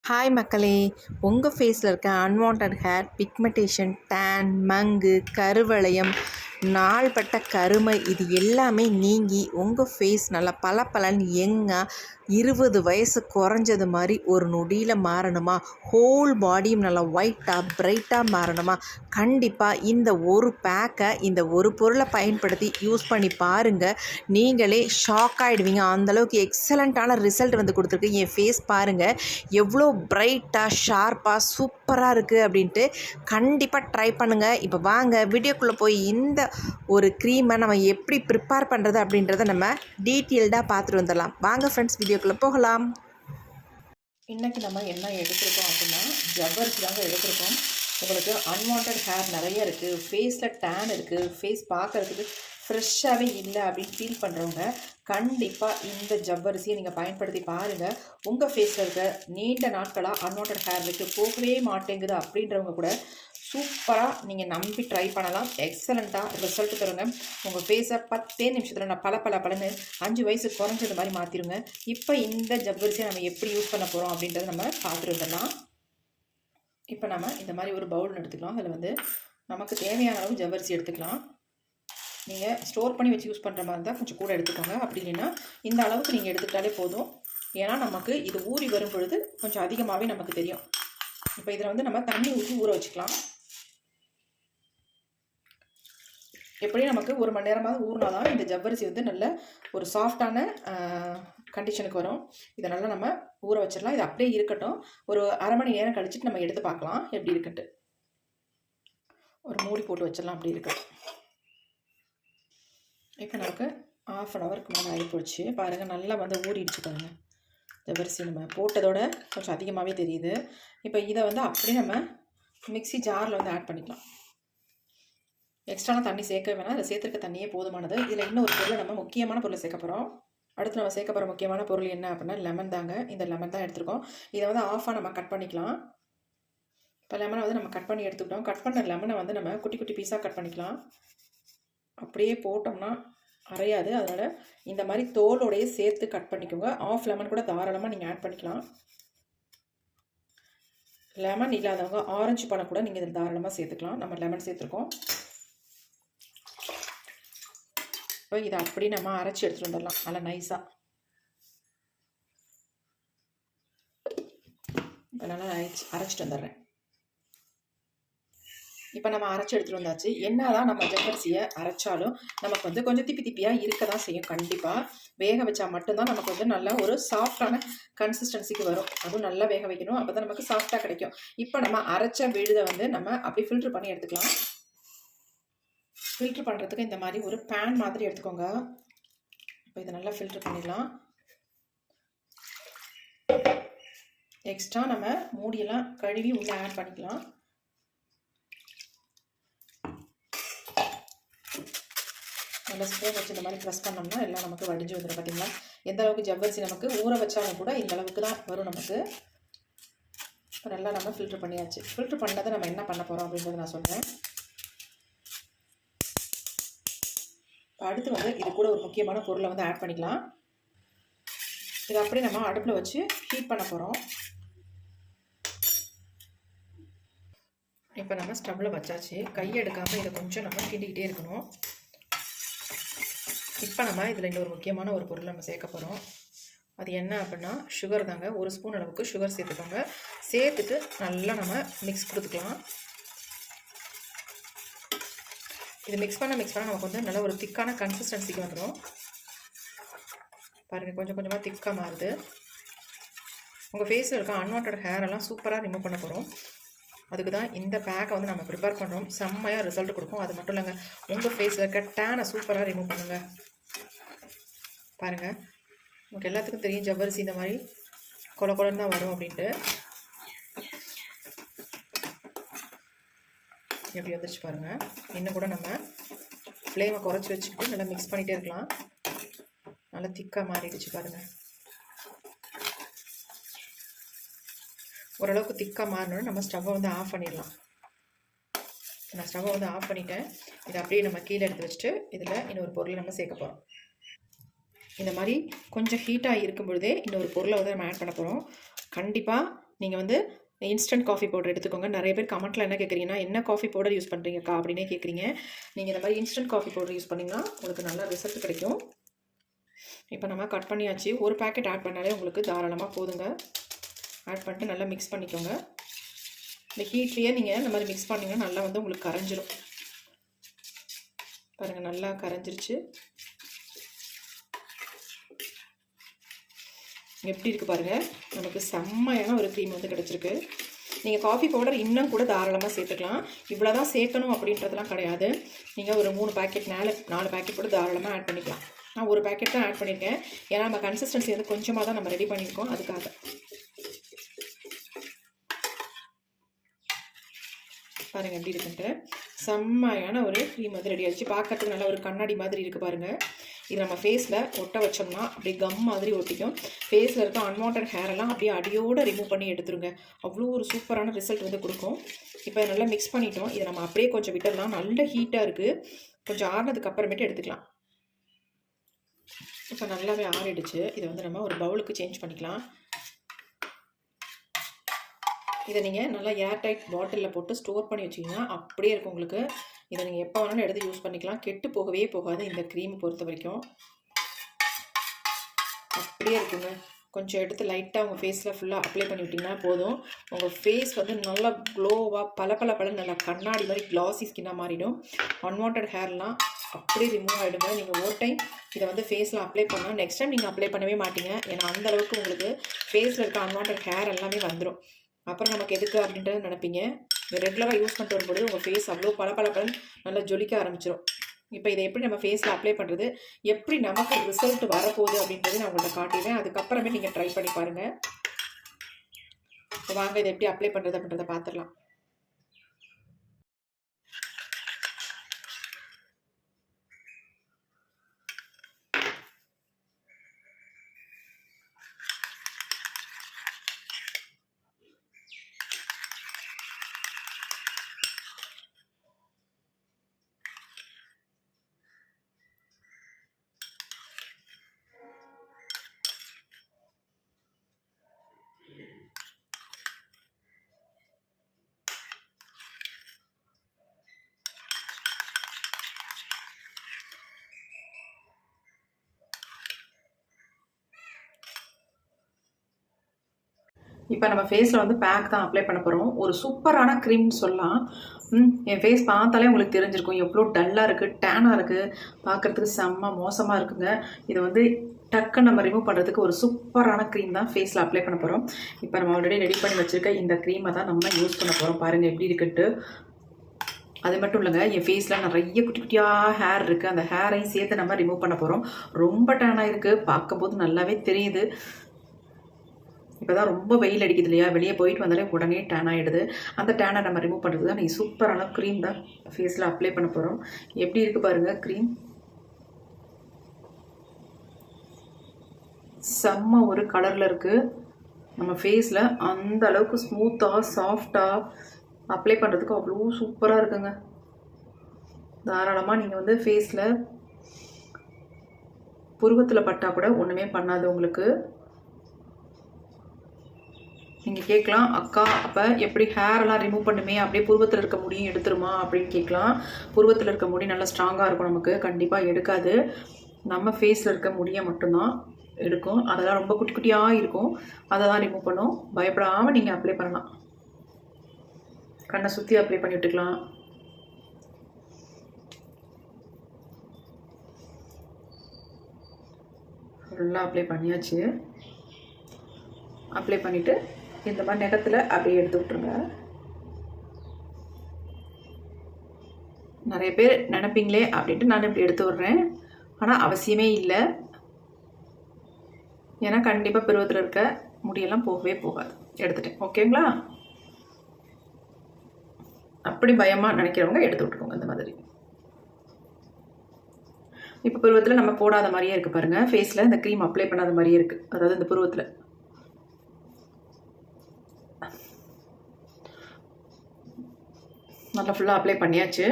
Hi மக்களே, உங்கள் ஃபேஸில் இருக்க அன்வான்ட் ஹேர், பிக்மெண்டேஷன், டேன், மங்கு, கருவளையம், நாள்பட்ட கருமை இது எல்லாமே நீங்கி உங்கள் ஃபேஸ் நல்லா பளபளன்னு யங்காக 20 வயசு குறைஞ்சது மாதிரி ஒரு நொடியில் மாறணுமா, ஹோல் பாடியும் நல்லா ஒயிட்டாக பிரைட்டாக மாறணுமா, கண்டிப்பாக இந்த ஒரு பேக்கை, இந்த ஒரு பொருளை பயன்படுத்தி யூஸ் பண்ணி பாருங்கள். நீங்களே ஷாக் ஆகிடுவீங்க. அந்தளவுக்கு எக்ஸலண்ட்டான ரிசல்ட் வந்து கொடுத்துருக்கு. என் ஃபேஸ் பாருங்கள் எவ்வளோ பிரைட்டாக ஷார்ப்பாக சூப்பராக இருக்குது அப்படின்ட்டு. கண்டிப்பாக ட்ரை பண்ணுங்கள். இப்போ வாங்க வீடியோக்குள்ளே போய் இந்த ஒரு க்ரீமை நம்ம எப்படி ப்ரிப்பேர் பண்ணுறது அப்படின்றத நம்ம டீட்டெயில்டாக பார்த்துட்டு வந்துடலாம். வாங்க ஃப்ரெண்ட்ஸ், வீடியோக்குள்ளே போகலாம். இன்றைக்கி நம்ம என்ன எடுத்துருக்கோம் அப்படின்னா, ஜவ்வரிசி தாங்க எடுத்துருக்கோம். உங்களுக்கு அன்வான்ட் ஹேர் நிறைய இருக்குது, ஃபேஸில் டேன் இருக்குது, ஃபேஸ் பார்க்குறதுக்கு ஃப்ரெஷ்ஷாகவே இல்லை அப்படின்னு ஃபீல் பண்ணுறவங்க கண்டிப்பாக இந்த ஜவ்வரிசியை நீங்கள் பயன்படுத்தி பாருங்கள். உங்கள் ஃபேஸில் இருக்க நீண்ட நாட்களாக அன்வான்ட் ஹேர் விட்டு போகவே மாட்டேங்குது அப்படின்றவங்க கூட சூப்பராக நீங்கள் நம்பி ட்ரை பண்ணலாம். எக்ஸலண்ட்டாக ரிசல்ட் தருங்க. உங்கள் ஃபேஸை 10 நிமிஷத்தில் நான் பல 5 வயசு குறைஞ்சது மாதிரி மாற்றிடுங்க. இப்போ இந்த ஜவ்வரிசியை நம்ம எப்படி யூஸ் பண்ண போகிறோம் அப்படின்றத நம்ம பார்த்துருந்தோம்னா, இப்போ நம்ம இந்த மாதிரி ஒரு பவுல் எடுத்துக்கலாம். அதில் வந்து நமக்கு தேவையான அளவு ஜவ்வரிசி எடுத்துக்கலாம். நீங்கள் ஸ்டோர் பண்ணி வச்சு யூஸ் பண்ணுற மாதிரி இருந்தால் கொஞ்சம் கூட எடுத்துக்கோங்க. அப்படி இல்லைன்னா இந்த அளவுக்கு நீங்கள் எடுத்துக்கிட்டாலே போதும். ஏன்னா நமக்கு இது ஊறி வரும் பொழுது கொஞ்சம் அதிகமாகவே நமக்கு தெரியும். இப்போ இதில் வந்து நம்ம தண்ணி ஊற்றி ஊற வச்சுக்கலாம். எப்படியும் நமக்கு 1 மணி நேரமாவது ஊறினா தான் இந்த ஜவ்வரிசி வந்து நல்ல ஒரு சாஃப்டான கண்டிஷனுக்கு வரும். இதை நல்லா நம்ம ஊற வச்சிடலாம். இது அப்படியே இருக்கட்டும். ஒரு அரை மணி நேரம் கழிச்சுட்டு நம்ம எடுத்து பார்க்கலாம் எப்படி இருக்குன்ட்டு. ஒரு மூடி போட்டு வச்சிடலாம். அப்படி இருக்கட்டும். இப்போ நமக்கு 1/2 ஹவருக்கு மேலே ஆகி போச்சு. பாருங்கள், நல்லா வந்து ஊறிடுச்சு பாருங்கள். ஜவ்வரிசி நம்ம போட்டதோட கொஞ்சம் அதிகமாகவே தெரியுது. இப்போ இதை வந்து அப்படியே நம்ம மிக்ஸி ஜாரில் வந்து ஆட் பண்ணிக்கலாம். எக்ஸ்ட்ராலாம் தண்ணி சேர்க்க வேணாம். இதில் சேர்த்துருக்க தண்ணியே போதுமானது. இதில் இன்னும் ஒரு பொருளை நம்ம முக்கியமான பொருளை சேர்க்க போகிறோம். அடுத்து நம்ம சேர்க்க போகிற முக்கியமான பொருள் என்ன அப்படின்னா லெமன் தாங்க. இந்த லெமன் தான் எடுத்துருக்கோம். இதை வந்து ஆஃபாக நம்ம கட் பண்ணிக்கலாம். இப்போ லெமனை வந்து நம்ம கட் பண்ணி எடுத்துக்கிட்டோம். கட் பண்ண லெமனை வந்து நம்ம குட்டி குட்டி பீஸாக கட் பண்ணிக்கலாம். அப்படியே போட்டோம்னா அரையாது. அதனால் இந்த மாதிரி தோலோடையே சேர்த்து கட் பண்ணிக்கோங்க. ஆஃப் லெமன் கூட தாராளமாக நீங்கள் ஆட் பண்ணிக்கலாம். லெமன் இல்லாதவங்க ஆரஞ்சு பழம் கூட நீங்கள் இதில் தாராளமாக சேர்த்துக்கலாம். நம்ம லெமன் சேர்த்துருக்கோம். இப்போ இதை அப்படி நம்ம அரைச்சி எடுத்துகிட்டு வந்துடலாம் நல்லா நைஸாக. இப்போ நல்லா அரைச்சிட்டு வந்துடுறேன். இப்போ நம்ம அரைச்சி எடுத்துகிட்டு வந்தாச்சு. என்னதான் நம்ம ஜவ்வரிசியை அரைச்சாலும் நமக்கு வந்து கொஞ்சம் திப்பியாக இருக்க தான் செய்யும். கண்டிப்பாக வேக வச்சா மட்டும்தான் நமக்கு வந்து நல்ல ஒரு சாஃப்டான கன்சிஸ்டன்சிக்கு வரும். அதுவும் நல்லா வேக வைக்கணும். அப்போ தான் நமக்கு சாஃப்டாக கிடைக்கும். இப்போ நம்ம அரைச்ச விழுதை வந்து நம்ம அப்படி ஃபில்ட்ரு பண்ணி எடுத்துக்கலாம். ஃபில்ட்ரு பண்ணுறதுக்கு இந்த மாதிரி ஒரு பேன் மாதிரி எடுத்துக்கோங்க. இப்போ இதை நல்லா ஃபில்ட்ரு பண்ணிடலாம். எக்ஸ்ட்ரா நம்ம மூடியெல்லாம் கழுவி உள்ளே ஆட் பண்ணிக்கலாம். நல்லா ஸ்பூன் வச்சு இந்த மாதிரி ப்ரெஸ் பண்ணோம்னா எல்லாம் நமக்கு வடிஞ்சு வந்துடும். பார்த்தீங்களா, எந்த அளவுக்கு ஜவ்வரிசி நமக்கு ஊற வச்சாலும் கூட இந்த அளவுக்கு தான் வரும் நமக்கு. இப்போ நல்லா நம்ம ஃபில்ட்ரு பண்ணியாச்சு. ஃபில்ட்ரு பண்ணதை நம்ம என்ன பண்ண போகிறோம் அப்படின்றத நான் சொல்கிறேன். இப்போ அடுத்து வந்து இது கூட ஒரு முக்கியமான பொருளை வந்து ஆட் பண்ணிக்கலாம். இதை அப்படியே நம்ம அடுப்பில் வச்சு ஹீட் பண்ண போகிறோம். இப்போ நம்ம ஸ்டவ்வில் வச்சாச்சு. கையை எடுக்காமல் இதை கொஞ்சம் நம்ம கிண்டிக்கிட்டே இருக்கணும். இப்போ நம்ம இதில் இன்னொரு முக்கியமான ஒரு பொருள் நம்ம சேர்க்க போகிறோம். அது என்ன அப்படின்னா சுகர் தாங்க. 1 ஸ்பூன் அளவுக்கு சுகர் சேர்த்துக்கோங்க. சேர்த்துட்டு நல்லா நம்ம மிக்ஸ் கொடுத்துக்கலாம். இது மிக்ஸ் பண்ண நமக்கு வந்து நல்ல ஒரு திக்கான கன்சிஸ்டன்சிக்கு வந்துடும். பாருங்கள், கொஞ்சம் கொஞ்சமாக திக்காக மாறுது. உங்கள் ஃபேஸில் இருக்க அன்வான்ட் ஹேரெல்லாம் சூப்பராக ரிமூவ் பண்ண போகிறோம். அதுக்கு தான் இந்த பேக்கை வந்து நம்ம ப்ரிப்பேர் பண்ணுறோம். செம்மையாக ரிசல்ட் கொடுக்கும். அது மட்டும் இல்லைங்க, உங்கள் ஃபேஸில் இருக்க டேனை சூப்பராக ரிமூவ் பண்ணுங்கள். பாருங்கள், உங்களுக்கு எல்லாத்துக்கும் தெரியும் ஜவ்வரிசி இந்த மாதிரி கொலன்னு தான் வரும் அப்படின்ட்டு. எப்படி வந்துருச்சு பாருங்கள். இன்னும் கூட நம்ம ஃப்ளேமை குறைச்சி வச்சுக்கிட்டு நல்லா மிக்ஸ் பண்ணிகிட்டே இருக்கலாம். நல்லா திக்காக மாறிடுச்சு பாருங்கள். ஓரளவுக்கு திக்காக மாறணும்னு நம்ம ஸ்டவ்வை வந்து ஆஃப் பண்ணிடலாம். நான் ஸ்டவ்வை வந்து ஆஃப் பண்ணிட்டேன். இதை அப்படியே நம்ம கீழே எடுத்து வச்சுட்டு இதில் இன்னொரு பொருளை நம்ம சேர்க்க போகிறோம். இந்த மாதிரி கொஞ்சம் ஹீட்டாக இருக்கும் பொழுதே இன்னொரு பொருளை வந்து நம்ம ஆட் பண்ண போகிறோம். கண்டிப்பாக நீங்கள் வந்து இன்ஸ்டன்ட் காஃபி பவுடர் எடுத்துக்கோங்க. நிறைய பேர் கமெண்ட்டில் என்ன கேட்குறீங்கன்னா, என்ன காஃபி பவுடர் யூஸ் பண்ணுறீங்கக்கா அப்படின்னே கேட்குறீங்க. நீங்கள் இந்த மாதிரி இன்ஸ்டன்ட் காஃபி பவுடர் யூஸ் பண்ணிங்கன்னா உங்களுக்கு நல்ல ரிசல்ட் கிடைக்கும். இப்போ நம்ம கட் பண்ணியாச்சு. ஒரு பேக்கெட் ஆட் பண்ணாலே உங்களுக்கு தாராளமாக போதுங்க. ஆட் பண்ணிட்டு நல்லா மிக்ஸ் பண்ணிக்கோங்க. இந்த ஹீட்லேயே நீங்கள் இந்த மாதிரி மிக்ஸ் பண்ணிங்கன்னா நல்லா வந்து உங்களுக்கு கரைஞ்சிரும். பாருங்கள், நல்லா கரைஞ்சிருச்சு. எப்படி இருக்குது பாருங்கள், நமக்கு செம்மையான ஒரு க்ரீம் வந்து கிடச்சிருக்கு. நீங்கள் காஃபி பவுடர் இன்னும் கூட தாராளமாக சேர்த்துக்கலாம். இவ்வளோ தான் சேர்க்கணும் அப்படின்றதுலாம் கிடையாது. நீங்கள் ஒரு 3 பேக்கெட் 4 பேக்கெட் கூட தாராளமாக ஆட் பண்ணிக்கலாம். நான் ஒரு பேக்கெட் தான் ஆட் பண்ணியிருக்கேன். ஏன்னா நம்ம கன்சிஸ்டன்சி வந்து கொஞ்சமாக தான் நம்ம ரெடி பண்ணியிருக்கோம், அதுக்காக. பாருங்கள் எப்படி இருக்குன்ட்டு. செம்மையான ஒரு க்ரீம் வந்து ரெடி ஆகிடுச்சு. பார்க்கறதுக்கு நல்லா ஒரு கண்ணாடி மாதிரி இருக்குது பாருங்கள். இது நம்ம ஃபேஸில் ஒட்ட வச்சோம்னா அப்படியே கம் மாதிரி ஒட்டிக்கும். ஃபேஸில் இருக்க அன்வான்ட் ஹேர் எல்லாம் அப்படியே அடியோடு ரிமூவ் பண்ணி எடுத்துருங்க. அவ்வளோ ஒரு சூப்பரான ரிசல்ட் வந்து கொடுக்கும். இப்போ நல்லா மிக்ஸ் பண்ணிட்டோம். இதை நம்ம அப்படியே கொஞ்சம் விட்டுடலாம். நல்ல ஹீட்டாக இருக்குது. கொஞ்சம் ஆறினதுக்கு அப்புறமேட்டு எடுத்துக்கலாம். இப்போ நல்லாவே ஆறிடுச்சு. இதை வந்து நம்ம ஒரு பவுலுக்கு சேஞ்ச் பண்ணிக்கலாம். இதை நீங்கள் நல்லா ஏர்டைட் பாட்டிலில் போட்டு ஸ்டோர் பண்ணி வச்சிங்கன்னா அப்படியே இருக்கும் உங்களுக்கு. இதை நீங்கள் எப்போ வேணாலும் எடுத்து யூஸ் பண்ணிக்கலாம். கெட்டு போகவே போகாது. இந்த க்ரீம் பொறுத்த வரைக்கும் அப்படியே இருக்குங்க. கொஞ்சம் எடுத்து லைட்டாக உங்கள் ஃபேஸில் ஃபுல்லாக அப்ளை பண்ணி விட்டிங்கன்னா போதும். உங்கள் ஃபேஸ் வந்து நல்லா க்ளோவாக பல நல்லா கண்ணாடி மாதிரி கிளாஸி ஸ்கின்னாக மாறிடும். அன்வான்ட் ஹேர்லாம் அப்படியே ரிமூவ் ஆகிடுங்க. நீங்கள் ஒரு டைம் இதை வந்து ஃபேஸில் அப்ளை பண்ணால் நெக்ஸ்ட் டைம் நீங்கள் அப்ளை பண்ணவே மாட்டீங்க. ஏன்னா அந்தளவுக்கு உங்களுக்கு ஃபேஸில் இருக்க அன்வான்ட் ஹேர் எல்லாமே வந்துடும். அப்புறம் நமக்கு எதுக்கு அப்படின்றத நினைப்பீங்க. ரெகுலராக யூஸ் பண்ணிட்டு வரும்போது உங்கள் ஃபேஸ் அவ்வளோ பல நல்லா ஜொலிக்க ஆரம்பிச்சிடும். இப்போ இதை எப்படி நம்ம ஃபேஸில் அப்ளை பண்ணுறது, எப்படி நமக்கு ரிசல்ட் வரப்போகுது அப்படின்றது நான் உங்கள்கிட்ட காட்டிடுவேன். அதுக்கப்புறமே நீங்கள் ட்ரை பண்ணி பாருங்கள். இப்போ வாங்க இதை எப்படி அப்ளை பண்ணுறது அப்படின்றத பார்த்துடலாம். இப்போ நம்ம ஃபேஸில் வந்து பேக் தான் அப்ளை பண்ண போகிறோம். ஒரு சூப்பரான க்ரீம்னு சொல்லலாம். என் ஃபேஸ் பார்த்தாலே உங்களுக்கு தெரிஞ்சிருக்கும் எவ்வளோ டல்லாக இருக்குது, டேனாக இருக்குது, பார்க்குறதுக்கு செம்ம மோசமாக இருக்குங்க. இதை வந்து டக்குன்னு நம்ம ரிமூவ் பண்ணுறதுக்கு ஒரு சூப்பரான க்ரீம் தான் ஃபேஸில் அப்ளை பண்ண போகிறோம். இப்போ நம்ம ஆல்ரெடி ரெடி பண்ணி வச்சுருக்க இந்த க்ரீமை தான் நம்ம யூஸ் பண்ண போகிறோம். பாருங்கள் எப்படி இருக்குன்ட்டு. அது மட்டும் இல்லைங்க, என் ஃபேஸில் நிறைய குட்டி குட்டியாக ஹேர் இருக்குது. அந்த ஹேரையும் சேர்த்து நம்ம ரிமூவ் பண்ண போகிறோம். ரொம்ப டேனாக இருக்குது, பார்க்கும்போது நல்லாவே தெரியுது. இப்போ தான் ரொம்ப வெயில் அடிக்குது இல்லையா, வெளியே போயிட்டு வந்தாலே உடனே டேன் ஆகிடுது. அந்த டேனை நம்ம ரிமூவ் பண்ணுறது தான் நீங்கள் சூப்பரான க்ரீம் தான் ஃபேஸில் அப்ளை பண்ண போகிறோம். எப்படி இருக்குது பாருங்கள் க்ரீம். செம்ம ஒரு கலரில் இருக்குது. நம்ம ஃபேஸில் அந்த அளவுக்கு ஸ்மூத்தாக சாஃப்டாக அப்ளை பண்ணுறதுக்கு அவ்வளோ சூப்பராக இருக்குங்க. தாராளமாக நீங்கள் வந்து ஃபேஸில் புருவத்தில் பட்டால் கூட ஒன்றுமே பண்ணாது உங்களுக்கு. நீங்கள் கேட்கலாம், அக்கா அப்போ எப்படி ஹேரெல்லாம் ரிமூவ் பண்ணுமே, அப்படியே புருவத்தில் இருக்க முடியும் எடுத்துருமா அப்படின்னு கேட்கலாம். புருவத்தில் இருக்க முடி நல்லா ஸ்ட்ராங்காக இருக்கும், நமக்கு கண்டிப்பாக எடுக்காது. நம்ம ஃபேஸில் இருக்க முடியை மட்டும்தான் எடுக்கும். அதெல்லாம் ரொம்ப குட்டி குட்டியாக இருக்கும், அதை தான் ரிமூவ் பண்ணும். பயப்படாமல் நீங்கள் அப்ளை பண்ணலாம். கண்ணை சுற்றி அப்ளை பண்ணி விட்டுக்கலாம். ஃபுல்லாக அப்ளை பண்ணியாச்சு. அப்ளை பண்ணிவிட்டு இந்த மாதிரி நகத்தில் அப்படியே எடுத்து விட்ருங்க. நிறைய பேர் நினைப்பீங்களே அப்படின்ட்டு நான் இப்படி எடுத்து விட்றேன், ஆனால் அவசியமே இல்லை. ஏன்னா கண்டிப்பாக பருவத்தில் இருக்க முடியெல்லாம் போகவே போகாது. எடுத்துட்டேன், ஓகேங்களா? அப்படி பயமாக நினைக்கிறவங்க எடுத்து விட்டுக்கோங்க இந்த மாதிரி. இப்போ பருவத்தில் நம்ம போடாத மாதிரியே இருக்குது பாருங்கள். ஃபேஸில் இந்த க்ரீம் அப்ளை பண்ணாத மாதிரியே இருக்குது, அதாவது இந்த பருவத்தில். நல்லா ஃபுல்லாக அப்ளை பண்ணியாச்சு.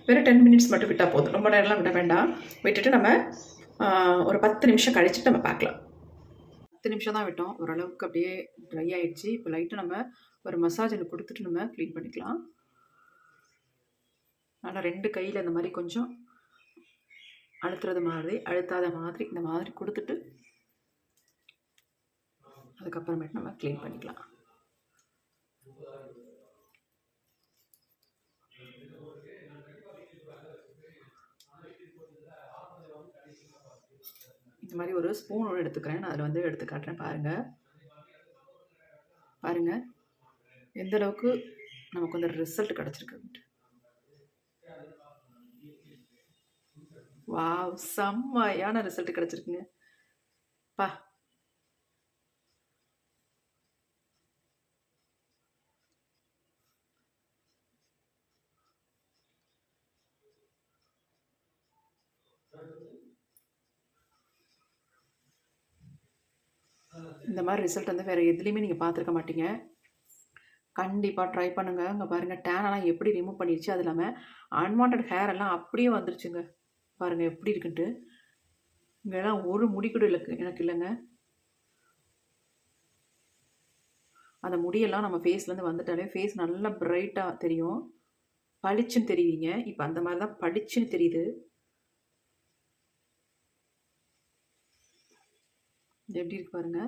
வெறும் 10 மினிட்ஸ் மட்டும் விட்டால் போதும், ரொம்ப நேரம்லாம் விட வேண்டாம். விட்டுட்டு நம்ம ஒரு 10 நிமிஷம் கழிச்சுட்டு நம்ம பார்க்கலாம். 10 நிமிஷம் தான் விட்டோம். ஓரளவுக்கு அப்படியே ட்ரை ஆயிடுச்சு. இப்போ லைட்டாக நம்ம ஒரு மசாஜ் கொடுத்துட்டு நம்ம க்ளீன் பண்ணிக்கலாம். நல்லா 2 கையில் இந்த மாதிரி கொஞ்சம் அழுத்துறது மாதிரி, அழுத்தாத மாதிரி இந்த மாதிரி கொடுத்துட்டு அதுக்கப்புறமேட்டு நம்ம க்ளீன் பண்ணிக்கலாம். இந்த மாதிரி ஒரு ஸ்பூனோடு எடுத்துக்கிறேன். நான் அதில் வந்து எடுத்து காட்டுறேன் பாருங்கள். பாருங்கள் எந்த அளவுக்கு நமக்கு வந்து ரிசல்ட் கிடச்சிருக்கு. வாவ், செம்மையான ரிசல்ட் கிடச்சிருக்குங்க பா. இந்த மாதிரி ரிசல்ட் வந்து வேறு எதுலேயுமே நீங்கள் பார்த்துருக்க மாட்டீங்க. கண்டிப்பாக ட்ரை பண்ணுங்கள். இங்கே பாருங்கள் டேனெல்லாம் எப்படி ரிமூவ் பண்ணிடுச்சு. அது இல்லாமல் அன்வான்ட் ஹேர் எல்லாம் அப்படியே வந்துருச்சுங்க. பாருங்கள் எப்படி இருக்குன்ட்டு. இங்கெல்லாம் ஒரு முடி கூட இல்லை எனக்கு இல்லைங்க. அந்த முடியெல்லாம் நம்ம ஃபேஸ்லேருந்து வந்துட்டாலே ஃபேஸ் நல்லா பிரைட்டாக தெரியும், பளிச்சுன்னு தெரியுவீங்க. இப்போ அந்த மாதிரி தான் பளிச்சுன்னு தெரியுது. எப்படி இருக்கு பாருங்க.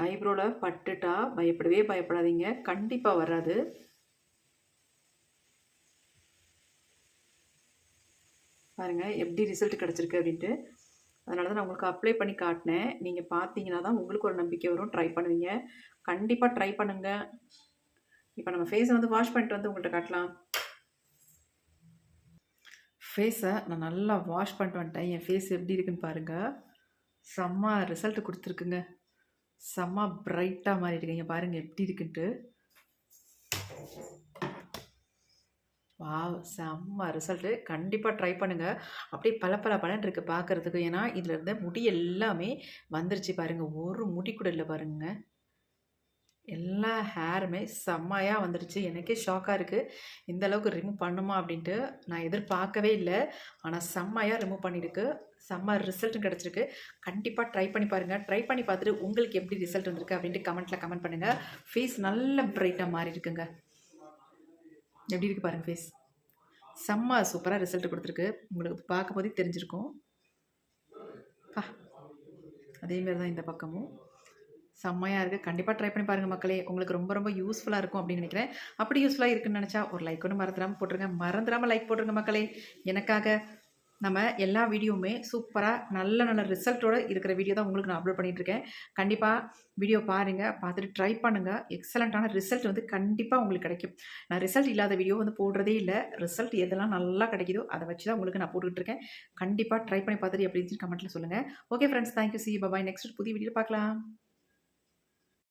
ஐப்ரோவில் பட்டுட்டா பயப்படாதீங்க, கண்டிப்பாக வராது. பாருங்கள் எப்படி ரிசல்ட் கிடச்சிருக்கு அப்படின்ட்டு. அதனால தான் நான் உங்களுக்கு அப்ளை பண்ணி காட்டினேன். நீங்கள் பார்த்தீங்கன்னா தான் உங்களுக்கு ஒரு நம்பிக்கை வரும், ட்ரை பண்ணுவீங்க. கண்டிப்பாக ட்ரை பண்ணுங்கள். இப்போ நம்ம ஃபேஸை வந்து வாஷ் பண்ணிட்டு வந்து உங்கள்கிட்ட காட்டலாம். ஃபேஸை நான் நல்லா வாஷ் பண்ணிட்டு வந்துட்டேன். என் ஃபேஸ் எப்படி இருக்குன்னு பாருங்கள். செம்ம ரிசல்ட் கொடுத்துருக்குங்க. செம்ம பிரைட்டாக மாறி இருக்குங்க. பாருங்கள் எப்படி இருக்குன்ட்டு. வாவ், செம்ம ரிசல்ட்டு. கண்டிப்பாக ட்ரை பண்ணுங்கள். அப்படியே பலன்னு இருக்குது பார்க்குறதுக்கு. ஏன்னா இதில் இருந்த முடி எல்லாமே வந்துருச்சு பாருங்கள். ஒரு முடி கூட இல்லை பாருங்க. எல்லா ஹேருமே செம்மையாக வந்துடுச்சு. எனக்கே ஷாக்காக இருக்குது, இந்த அளவுக்கு ரிமூவ் பண்ணுமா அப்படின்ட்டு. நான் எதிர்பார்க்கவே இல்லை, ஆனால் செம்மையாக ரிமூவ் பண்ணியிருக்கு. செம்ம ரிசல்ட்டும் கிடச்சிருக்கு. கண்டிப்பாக ட்ரை பண்ணி பாருங்கள். ட்ரை பண்ணி பார்த்துட்டு உங்களுக்கு எப்படி ரிசல்ட் வந்திருக்கு அப்படின்ட்டு கமெண்ட்டில் கமெண்ட் பண்ணுங்கள். ஃபேஸ் நல்ல பிரைட்டாக மாறி இருக்குங்க. எப்படி இருக்குது பாருங்கள் ஃபேஸ். செம்ம சூப்பராக ரிசல்ட் கொடுத்துருக்கு. உங்களுக்கு பார்க்கும் போதே தெரிஞ்சிருக்கும். அதேமாரி தான் இந்த பக்கமும் செம்மையாக இருக்குது. கண்டிப்பாக ட்ரை பண்ணி பாருங்கள் மக்களே. உங்களுக்கு ரொம்ப யூஸ்ஃபுல்லாக இருக்கும் அப்படின்னு நினைக்கிறேன். அப்படி யூஸ்ஃபுல்லாக இருக்குன்னு நினச்சா ஒரு லைக் ஒன்று மறந்துடாமல் போட்டுருங்க. மறந்துடாமல் லைக் போட்டுருங்க மக்களே. எனக்காக நம்ம எல்லா வீடியோவுமே சூப்பராக நல்ல ரிசல்ட்டோடு இருக்கிற வீடியோ தான் உங்களுக்கு நான் அப்லோட் பண்ணிகிட்ருக்கேன். கண்டிப்பாக வீடியோ பாருங்கள், பார்த்துட்டு ட்ரை பண்ணுங்கள். எக்ஸலண்ட்டான ரிசல்ட் வந்து கண்டிப்பாக உங்களுக்கு கிடைக்கும். நான் ரிசல்ட் இல்லாத வீடியோ வந்து போடுறதே இல்லை. ரிசல்ட் எதெல்லாம் நல்லா கிடைக்குதோ அதை வச்சு தான் உங்களுக்கு நான் போட்டுக்கிட்டுருக்கேன். கண்டிப்பாக ட்ரை பண்ணி பார்த்துட்டு எப்படி இருந்துச்சு கமெண்ட்டில் சொல்லுங்கள். Okay friends, thank you. C you. Bye. Next புதிய வீடியோ பார்க்கலாம்.